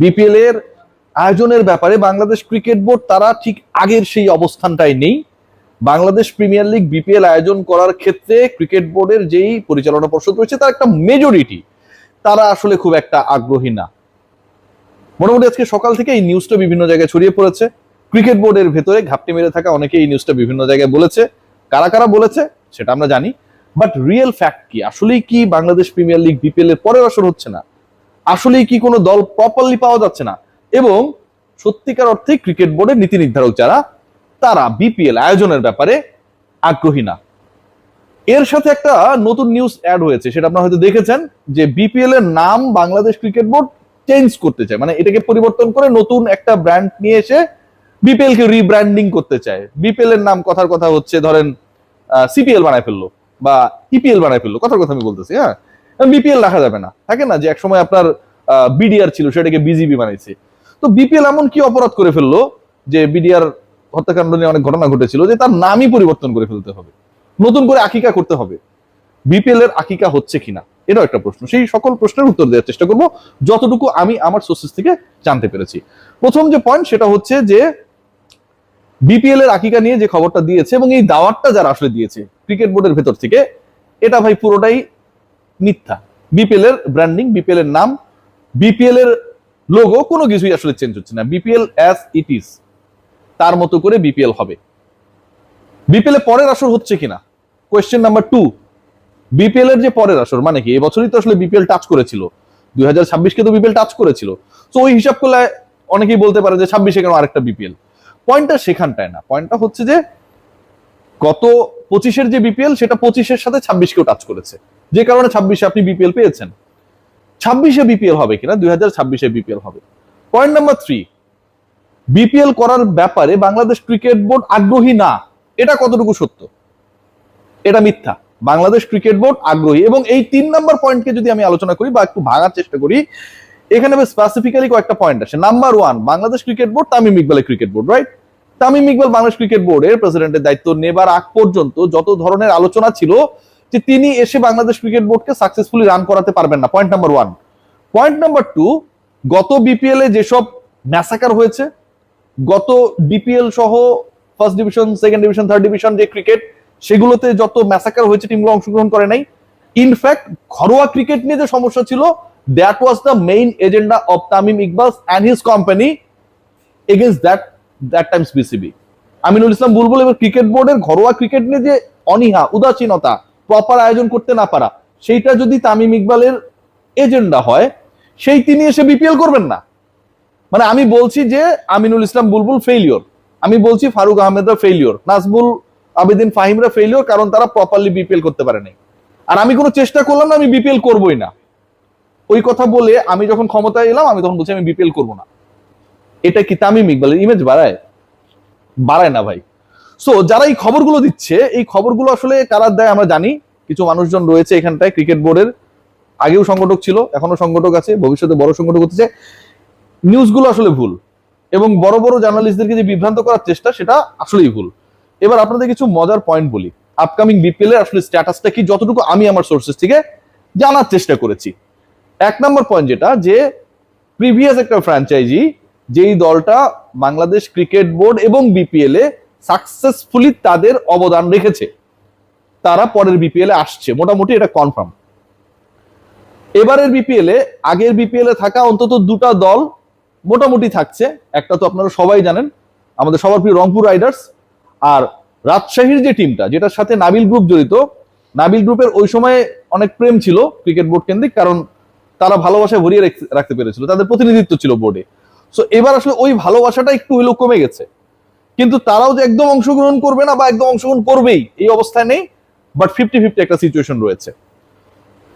BPL এর আয়োজনের ব্যাপারে বাংলাদেশ ক্রিকেট বোর্ড তারা ঠিক আগের সেই অবস্থানটাই নেই। বাংলাদেশ প্রিমিয়ার লিগ বিপিএল আয়োজন করার ক্ষেত্রে ক্রিকেট বোর্ডের যেই পরিচালনা পর্ষদ রয়েছে তার একটা মেজরিটি তারা আসলে খুব একটা আগ্রহী না। মোটামুটি আজকে সকাল থেকে এই নিউজটা বিভিন্ন জায়গায় ছড়িয়ে পড়েছে। ক্রিকেট বোর্ডের ভেতরে ঘাপটি মেরে থাকা অনেকে এই নিউজটা বিভিন্ন জায়গায় বলেছে। কারা কারা বলেছে সেটা আমরা জানি, বাট রিয়েল ফ্যাক্ট কি? আসলেই কি বাংলাদেশ প্রিমিয়ার লিগ বিপিএল এর পরের আসর হচ্ছে না? আসলেই কি কোনো দল প্রপারলি পাওয়া যাচ্ছে না? এবং সত্যিকার অর্থে ক্রিকেট বোর্ডের নীতি নির্ধারক যারা তারা বিপিএল আয়োজনের ব্যাপারে আগ্রহী না। এর সাথে একটা নতুন নিউজ অ্যাড হয়েছে, সেটা আপনারা হয়তো দেখেছেন, যে বিপিএল এর নাম বাংলাদেশ ক্রিকেট বোর্ড চেঞ্জ করতে চায়, মানে এটাকে পরিবর্তন করে নতুন একটা ব্র্যান্ড নিয়ে এসে বিপিএল কে রিব্র্যান্ডিং করতে চায়। বিপিএল এর নাম কথার কথা হচ্ছে ধরেন সিপিএল বানায় ফেললো বা ইপিএল বানায় ফেললো, কথার কথা আমি বলতেছি। হ্যাঁ, বিপিএল রাখা যাবে না, থাকে না যে একসময় আপনার বিডিআর ছিল সেটাকে বিজিবি বানাইছে। তো বিপিএল এমন কি অপরাধ করে ফেললো যে বিডিআর হত্যাকাণ্ড নিয়ে অনেক ঘটনা ঘটেছিল যে তার নামই পরিবর্তন করে ফেলতে হবে, নতুন করে আকিকা করতে হবে। বিপিএল এর আকিকা হচ্ছে কিনা এটাও একটা প্রশ্ন। সেই সকল প্রশ্নের উত্তর দেওয়ার চেষ্টা করব যতটুকু আমি আমার সোর্সেস থেকে জানতে পেরেছি। প্রথম যে পয়েন্ট সেটা হচ্ছে যে বিপিএল এর আকিকা নিয়ে যে খবরটা দিয়েছে এবং এই দাওয়াতটা যারা আসলে দিয়েছে ক্রিকেট বোর্ডের ভেতর থেকে, এটা ভাই পুরোটাই মিথ্যা। বিপিএল এর ব্র্যান্ডিং, বিপিএল এর নাম, বিপিএল এর লোগো কোনো কিছুই আসলে চেঞ্জ হচ্ছে না। বিপিএল অ্যাজ ইট ইজ, তার মতো করে বিপিএল হবে। বিপিএল এর পরের আসর হচ্ছে কিনা, কোয়েশ্চেন নাম্বার 2। বিপিএল এর যে পরের আসর মানে কি? এবছরই তো আসলে বিপিএল টাচ করেছিল, 2026 কে তো বিপিএল টাচ করেছিল। তো ওই হিসাব করলে অনেকেই বলতে পারে যে 26-এ কেন আরেকটা বিপিএল। পয়েন্টটা সেখানটায় না, পয়েন্টটা হচ্ছে যে গত 25-এর যে বিপিএল সেটা 25-এর সাথে 26-কেও টাচ করেছে, যে কারণে 26-এ আপনি বিপিএল পেয়েছেন। 26-এ বিপিএল হবে কিনা, 2026-এ বিপিএল হবে। পয়েন্ট নাম্বার 3, বিপিএল করার ব্যাপারে বাংলাদেশ ক্রিকেট বোর্ড আগ্রহী না, এটা কতটুকু সত্য? এটা মিথ্যা। বাংলাদেশ ক্রিকেট বোর্ড আগ্রহী। এবং এই 3 নাম্বার পয়েন্টকে যদি আমি আলোচনা করি বা একটু ভাঙার চেষ্টা করি, এখানে স্পেসিফিক্যালি কয়েকটা পয়েন্ট আসে। Number 1, Bangladesh cricket board Tamim ইকবালের cricket board, right? Tamim Iqbal Bangladesh cricket বোর্ডের প্রেসিডেন্টের দায়িত্ব নেবার আগ পর্যন্ত যত ধরনের আলোচনা ছিল যে তিনি এসে বাংলাদেশ ক্রিকেট বোর্ডকে সাকসেসফুলি রান করাতে পারবেন না, পয়েন্ট নাম্বার 1। পয়েন্ট নাম্বার 2, গত বিপিএল এ যেসব ম্যাসাকার হয়েছে, গত ডিপিএল সহ first division, second division, third division যে ক্রিকেট, সেগুলোতে যত ম্যাসাকার হয়েছে টিমগুলো অংশগ্রহণ করে নাই। ইনফ্যাক্ট ঘরোয়া ক্রিকেট নিয়ে যে সমস্যা ছিল, that was the main agenda of Tamim Iqbal and his company against that times BCB. Aminul Islam Bulbul এবং ক্রিকেট বোর্ডের ঘরোয়া ক্রিকেট নিয়ে যে অনীহা, উদাসীনতা, প্রপার আয়োজন করতে না পারা, সেইটা যদি তামিম ইকবালের এজেন্ডা হয়, সেই তিনি এসে বিপিএল করবেন না। মানে আমি বলছি যে আমিনুল ইসলাম বুলবুল ফেইলিওর, আমি বলছি ফারুক আহমেদরা ফেইলিওর, নাজমুল আবেদিন ফাহিমরা ফেইলিওর, কারণ তারা প্রপারলি বিপিএল করতে পারে নাই। আর আমি কোনো চেষ্টা করলাম না, আমি বিপিএল করবোই না, ওই কথা বলে আমি যখন ক্ষমতায় এলাম আমি তখন বলছি আমি বিপিএল করবো না। এটা কি তামিম ইকবালের ইমেজ বাড়ায়? বাড়ায় না ভাই। সো যারা এই খবরগুলো দিচ্ছে, এই খবরগুলো আসলে কারা দেয় আমরা জানি। কিছু মানুষজন রয়েছে এখানটায় ক্রিকেট বোর্ডের, আগেও সংগঠক ছিল, এখনো সংগঠক আছে, ভবিষ্যতে বড় সংগঠক হতে চায়। নিউজগুলো আসলে ভুল এবং বড় বড় জার্নালিস্টদেরকে যে বিভ্রান্ত করার চেষ্টা, সেটা আসলেই ভুল। এবার আপনাদের কিছু মজার পয়েন্ট বলি, আপকামিং বিপিএল এর আসলে স্ট্যাটাসটা কি, যতটুকু আমি আমার সোর্সেস থেকে জানার চেষ্টা করেছি। 1 নম্বর পয়েন্ট যেটা, যে প্রিভিয়াস একটা ফ্র্যাঞ্চাইজি যেই দলটা বাংলাদেশ ক্রিকেট বোর্ড এবং বিপিএল এ সাকসেসফুলি তাদের অবদান রেখেছে, তারা পরের বিপিএল এ আসছে, মোটামুটি এটা কনফার্ম। এবারের বিপিএল এ আগের বিপিএল এ থাকা অন্তত 2টা দল মোটামুটি থাকছে। একটা তো আপনারা সবাই জানেন, আমাদের সবার প্রিয় রংপুর রাইডার্স, আর রাজশাহীর যে টিমটা, যেটার সাথে নাবিল গ্রুপ জড়িত। নাবিল গ্রুপের ওই সময় অনেক প্রেম ছিল ক্রিকেট বোর্ড কেন্দ্রিক, কারণ তারা ভালোবাসায় ভরিয়ে রাখতে পেরেছিল, তাদের প্রতিনিধিত্ব ছিল বোর্ডে। সো এবার আসলে ওই ভালোবাসাটা একটু হলেও কমে গেছে, কিন্তু তারাও যে একদম অংশগ্রহণ করবে না বা একদম অংশগ্রহণ করবেই এই অবস্থায় নেই, বাট 50-50 একটা সিচুয়েশন রয়েছে।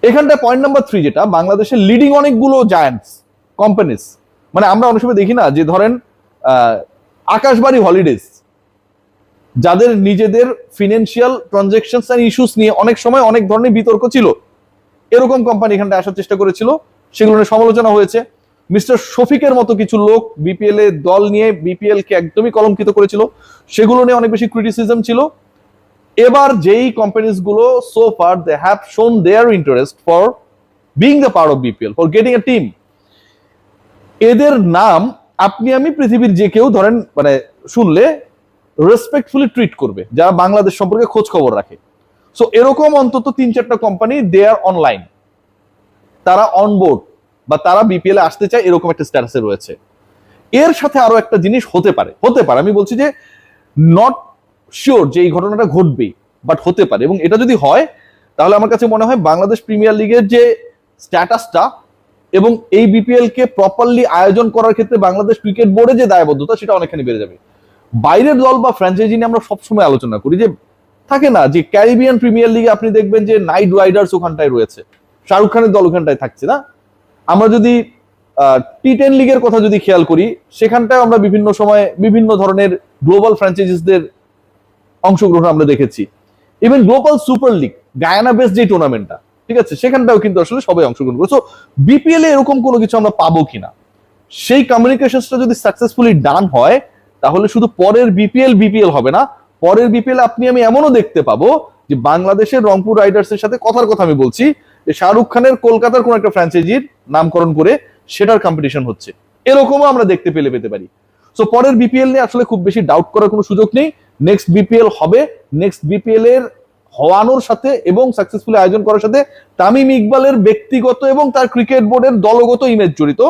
এখানটা পয়েন্ট নাম্বার 3 যেটা, বাংলাদেশের লিডিং অনেকগুলো জায়ান্টস কোম্পানিজ, মানে আমরা অনেক সময় দেখি না যে ধরেন আকাশবাড়ি হলিডেজ, যাদের নিজেদের ফিনান্সিয়াল ট্রানজাকশনস এন্ড ইস্যুস নিয়ে অনেক সময় অনেক ধরনের বিতর্ক ছিল, এরকম কোম্পানি এখানটা আসার চেষ্টা করেছিল, সেগুলো নিয়ে সমালোচনা হয়েছে। মিস্টার শফিকের মতো কিছু লোক বিপিএল এর দল নিয়ে বিপিএল কে একদমই কলঙ্কিত করেছিল, সেগুলো নিয়ে অনেক বেশি ক্রিটিসিজম ছিল। এবার যেই কোম্পানিজ গুলো so far they have shown their interest for being the part of BPL, for getting a team, এদের নাম আপনি আমি পৃথিবীর যে কেউ ধরেন মানে শুনলে রেসপেক্টফুলি ট্রিট করবে, যারা বাংলাদেশ সম্পর্কে খোঁজ খবর রাখে। সো এরকম অন্তত 3-4টা কোম্পানি দে আর অনলাইন, তারা অনবোর্ড বা তারা বিপিএল এ আসতে চায়, এরকম একটা স্ট্যাটাসে রয়েছে। এর সাথে আরো একটা জিনিস হতে পারে, আমি বলছি যে নট শিওর যে এই ঘটনাটা ঘটবেই, বাট হতে পারে। এবং এটা যদি হয় তাহলে আমার কাছে মনে হয় বাংলাদেশ প্রিমিয়ার লিগের যে স্ট্যাটাসটা এবং এই বিপিএল কে প্রপারলি আয়োজন করার ক্ষেত্রে বাংলাদেশ ক্রিকেট বোর্ডের যে দায়বদ্ধতা সেটা অনেকখানি বেড়ে যাবে। বাইরের দল বা ফ্র্যাঞ্চাইজি নিয়ে আমরা সবসময় আলোচনা করি, যে থাকে না যে ক্যারিবিয়ান প্রিমিয়ার লিগে আপনি দেখবেন যে নাইট রাইডার্স ওখানটায় রয়েছে, শাহরুখ খানের দল ওখানটায় থাকছে না। আমরা যদি টি10 লিগের কথা যদি খেয়াল করি, সেখানটায় আমরা বিভিন্ন সময় বিভিন্ন ধরনের গ্লোবাল ফ্র্যাঞ্চাইজিসদের অংশগ্রহণ আমরা দেখেছি। Even global super league Guyana base যে টুর্নামেন্টটা, ঠিক আছে, সেখানটাও কিন্তু আসলে সবাই অংশগ্রহণ করে। সো বিপিএল এ এরকম কোনো কিছু আমরা পাবো কিনা, সেই কমিউনিকেশনটা যদি সাকসেসফুলি ডান হয় তাহলে শুধু পরের বিপিএল হবে না, পরের বিপিএল আপনি আমি এমনও দেখতে পাবো যে বাংলাদেশের রংপুর রাইডার্স এর সাথে কথার কথা আমি বলছি যে শাহরুখ খানের কলকাতার কোন একটা ফ্র্যাঞ্চাইজির নামকরণ করে সেটার কম্পিটিশন হচ্ছে, এরকমও আমরা দেখতে পেতে পারি। সো পরের বিপিএল নিয়ে আসলে খুব বেশি ডাউট করার কোনো সুযোগ নেই। নেক্সট বিপিএল হবে, নেক্সট বিপিএল এর হওয়ানোর সাথে এবং সাকসেসফুলি আয়োজন করার সাথে তামিম ইকবালের ব্যক্তিগত এবং তার ক্রিকেট বোর্ডের দলগত ইমেজ জড়িত।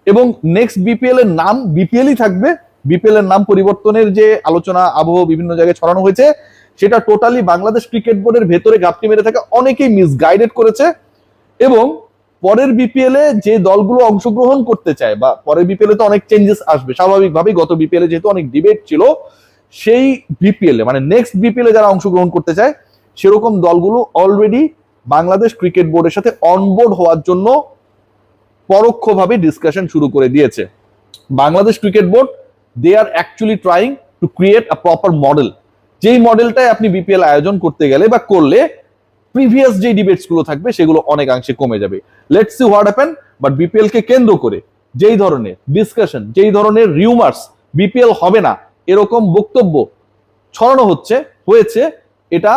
এবং নেক্সট বিপিএল এর নাম বিপিএলই থাকবে। বিপিএল এর নাম পরিবর্তনের যে আলোচনা আবহ বিভিন্ন জায়গায় ছড়ানো হয়েছে, সেটা টোটালি বাংলাদেশ ক্রিকেট বোর্ডের ভেতরে ঘাপটি মেরে থাকা অনেকেই মিসগাইডেড করেছে। এবং পরের বিপিএল এ যে দলগুলো অংশগ্রহণ করতে চায়, বা পরের বিপিএল এ তো অনেক চেঞ্জেস আসবে স্বাভাবিকভাবেই, গত বিপিএল এ যেহেতু অনেক ডিবেট ছিল, সেই বিপিএল এ মানে নেক্সট বিপিএল এ যারা অংশগ্রহণ করতে চায় সেরকম দলগুলো অলরেডি বাংলাদেশ ক্রিকেট বোর্ডের সাথে অনবোর্ড হওয়ার জন্য পরোক্ষভাবে ডিসকাশন শুরু করে দিয়েছে। Bangladesh cricket board they are actually trying to create a proper model, যেই মডেলটাই আপনি বিপিএল আয়োজন করতে গেলে বা করলে প্রিভিয়াস যে ডিবেটস গুলো থাকবে সেগুলো অনেকাংশে কমে যাবে। Let's see what happen. But BPL কে কেন্দ্র করে যেই ধরনের ডিসকাশন, যেই ধরনের রিউমার্স বিপিএল হবে না এরকম বক্তব্য ছড়ানো হয়েছে, এটা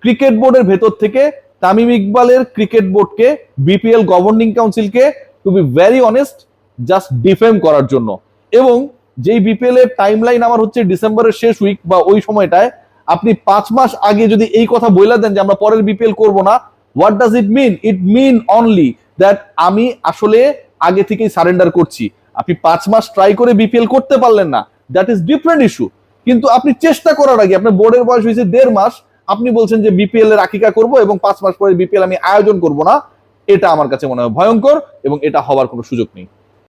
ক্রিকেট বোর্ডের ভেতর থেকে তামিম ইকবালের ক্রিকেট বোর্ডকে, বিপিএল গভর্নিং কাউন্সিলকে to be very honest just defame করার জন্য। এবং যেই বিপিএল এর টাইমলাইন আমার হচ্ছে ডিসেম্বরের শেষ উইক বা ওই সময়টায়, আপনি 5 মাস আগে যদি এই কথা বলে দেন যে আমরা পরের বিপিএল করব না, what does it mean? It mean only that আমি আসলে আগে থেকেই সারেন্ডার করছি। আপনি 5 মাস ট্রাই করে বিপিএল করতে পারলেন না, দ্যাট ইজ ডিফারেন্ট ইস্যু। কিন্তু আপনি চেষ্টা করার আগে, আপনার বোর্ডের বয়স হয়েছে 1.5 মাস, আপনি বলছেন যে বিপিএল এর আকিকা করব এবং 5 মাস পরে বিপিএল আমি আয়োজন করব না, এটা আমার কাছে মনে হয় ভয়ঙ্কর এবং এটা হওয়ার কোনো সুযোগ নেই।